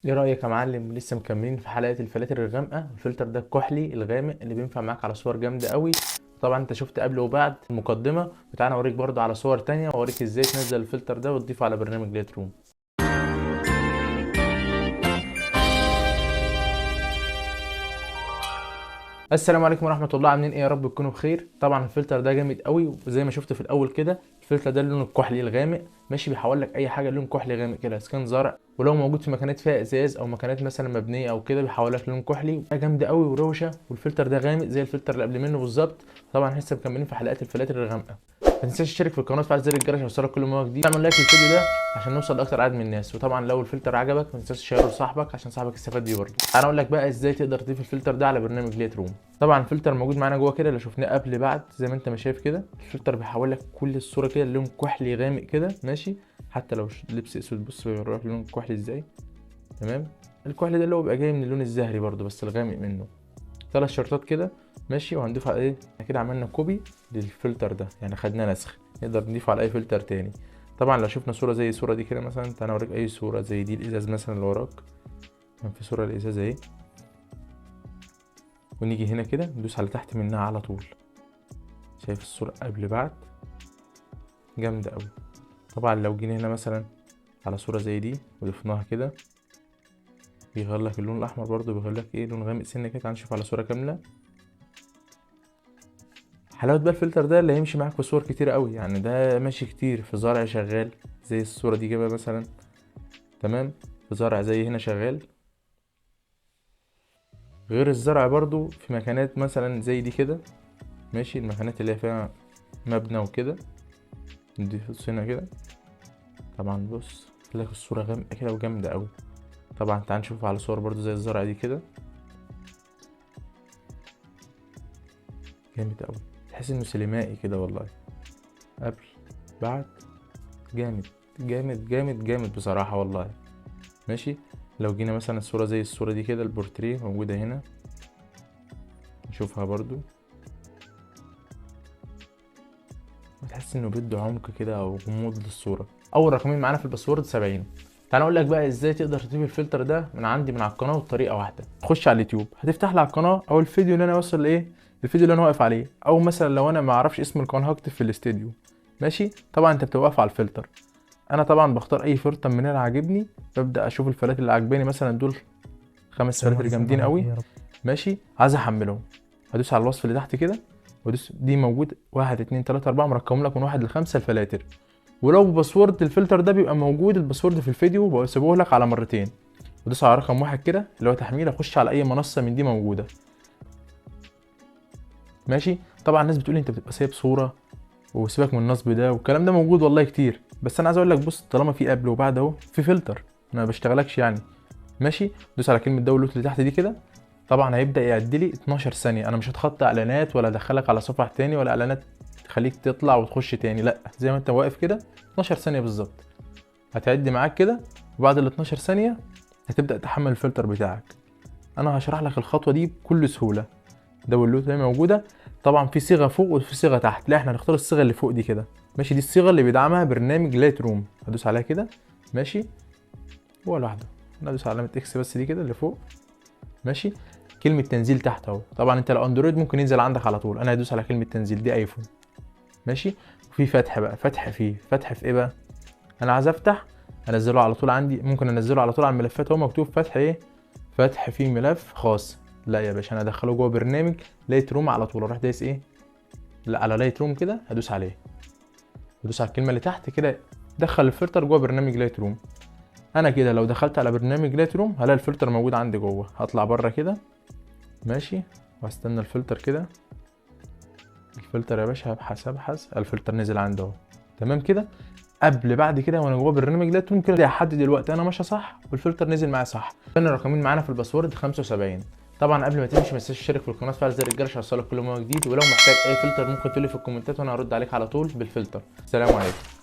ايه رأيك يا معلم؟ لسه مكملين في حلقة الفلاتر الغامقة. الفلتر ده الكحلي الغامق اللي بينفع معاك على صور جامدة قوي. طبعا انت شفت قبل وبعد المقدمة بتاعنا، اوريك برضو على صور تانية واوريك ازاي تنزل الفلتر ده وتضيفه على برنامج لايت روم. السلام عليكم ورحمه الله، عاملين ايه؟ يا رب تكونوا بخير. طبعا الفلتر ده جامد قوي، وزي ما شفت في الاول كده الفلتر ده لونه الكحلي الغامق، ماشي بيحول لك اي حاجه لون كحلي غامق كده، اسكان زرع، ولو موجود في مكانات فيها ازاز او مكانات مثلا مبنيه او كده بيحول لك لون كحلي. جامده قوي وروشه، والفلتر ده غامق زي الفلتر اللي قبل منه بالظبط. طبعا لسه مكملين في حلقات الفلاتر الغامقه. ما تنساش تشترك في القناه وتفعل زر الجرس يوصلك كل ما هو جديد. اعمل لايك للفيديو ده عشان نوصل لاكتر عدد من الناس، وطبعا لو الفلتر عجبك ما تنساش تشيره لصاحبك عشان صاحبك يستفاد بيه برضه. انا اقول لك بقى ازاي تقدر تضيف الفلتر ده على برنامج لايت روم. طبعا الفلتر موجود معانا جوه كده، اللي شفناه قبل بعد زي ما انت ما شايف كده. الفلتر بيحول لك كل الصوره كده لون كحلي غامق كده، ماشي. حتى لو لبس اسود بص بيروح لون كحلي ازاي. تمام. الكحلي ده اللي هو بيبقى جاي من اللون الزهري برضه بس الغامق منه. 3 شرطات كده، ماشي. وهنضيف على ايه؟ احنا كده عملنا كوبي للفلتر ده، يعني خدناه نسخ، نقدر نضيفه على اي فلتر تاني. طبعا لو شفنا صوره زي الصوره دي كده مثلا، تعالى اوريك اي صوره زي دي، الازاز مثلا اللي وراك، كان في صوره الازاز اهي، ونيجي هنا كده ندوس على تحت منها على طول. شايف الصوره قبل بعد؟ جامده قوي. طبعا لو جينا هنا مثلا على صوره زي دي وضفناها كده، بيغير لك اللون الاحمر برضو، بيغير لك ايه، لون غامق سنه كده. تعال نشوف على صوره كامله. حلاوه بقى الفلتر ده اللي هيمشي معاك في صور كتير قوي، يعني ده ماشي كتير في زرع شغال زي الصوره دي كده مثلا. تمام. في زرع زي هنا شغال، غير الزرع برضو في مكانات مثلا زي دي كده، ماشي. المكانات اللي هي فيها مبنى وكده نضيف هنا كده. طبعا بص لك الصوره غامقه كده وجامده قوي. طبعا تعال نشوف على صور برضو زي الزرع دي كده، جامد قوي. تحس انه سينمائي كده والله. قبل بعد، جامد جامد جامد جامد بصراحه والله. ماشي. لو جينا مثلا الصورة زي الصورة دي كده، البورتريه موجودة هنا، نشوفها برضو، بتحس انه بيدي عمق كده او غموض للصورة. اول رقمين معانا في الباسورد 70. تعال اقول لك بقى ازاي تقدر تضيف الفلتر ده من عندي من على القناة، بطريقة واحدة. تخش على اليوتيوب، هتفتح لي على القناة او الفيديو اللي انا واصل لايه، الفيديو اللي انا واقف عليه، او مثلا لو انا ما اعرفش اسم القناة هكتب في الاستديو، ماشي. طبعا انت بتبقى واقف على الفلتر. انا طبعا بختار اي فلتر من هنا عاجبني، ببدا اشوف الفلاتر اللي عاجباني، مثلا دول 5 فلاتر جامدين قوي، ماشي. عايز احملهم، هدوس على الوصف اللي تحت كده وادوس دي، موجود 1 2 3 4 مرقم لك من 1 ل5 الفلاتر. ولو باسورد الفلتر ده بيبقى موجود الباسورد في الفيديو، بسيبه لك على مرتين. ودوس على رقم 1 كده اللي هو تحميل، اخش على اي منصه من دي موجوده، ماشي. طبعا الناس بتقول انت بتبقى سايب صوره وسيبك من النصب ده والكلام ده، موجود والله كتير، بس انا عايز اقول لك بص، طالما في قبل وبعد اهو في فلتر، انا ما بشتغلكش يعني، ماشي. دوس على كلمه داونلود اللي تحت دي كده. طبعا هيبدا يعد لي 12 ثانيه. انا مش هتخطى اعلانات ولا ادخلك على صفحه تاني ولا اعلانات تخليك تطلع وتخش تاني، لا، زي ما انت واقف كده 12 ثانيه بالظبط هتعد معاك كده. وبعد ال 12 ثانيه هتبدا تحمل الفلتر بتاعك. انا هشرح لك الخطوه دي بكل سهوله. داونلود هي موجوده. طبعا في صيغه فوق وفي صيغه تحت، لا احنا هنختار الصيغه اللي فوق دي كده، ماشي. دي الصيغه اللي بيدعمها برنامج لايت روم، هدوس عليها كده، ماشي. هو لوحده، انا هدوس على علامه اكس بس دي كده اللي فوق، ماشي. كلمه تنزيل تحت اهو. طبعا انت لو اندرويد ممكن ينزل عندك على طول، انا هدوس على كلمه تنزيل دي ايفون، ماشي. وفي فتح بقى، فتح فيه، فتح في ايه بقى؟ انا عايز افتح انزله على طول عندي، ممكن انزله على طول على الملفات، هو مكتوب فتح ايه، فتح فيه ملف خاص. لا يا باشا، انا ادخله جوه برنامج لايت روم على طول. اروح دايس ايه، لا على لايت روم كده، هدوس عليه، هدوس على الكلمه اللي تحت كده، دخل الفلتر جوه برنامج لايت روم. انا كده لو دخلت على برنامج لايت روم هلاقي الفلتر موجود عندي جوه. هطلع بره كده، ماشي، واستنى الفلتر كده. الفلتر يا باشا ابحث الفلتر نزل عندي اهو، تمام كده. قبل بعد كده وانا جوه برنامج لايت روم كده لحد دلوقتي انا ماشي صح والفلتر نزل معايا صح. تاني رقمين معانا في الباسورد 75. طبعا قبل ما تمشي ما تنساش تشترك في القناه، تفعل زر الجرس عشان يوصلك كل ما هو جديد، ولو محتاج اي فلتر ممكن تقول لي في الكومنتات وانا هرد عليك على طول بالفلتر. سلام عليكم.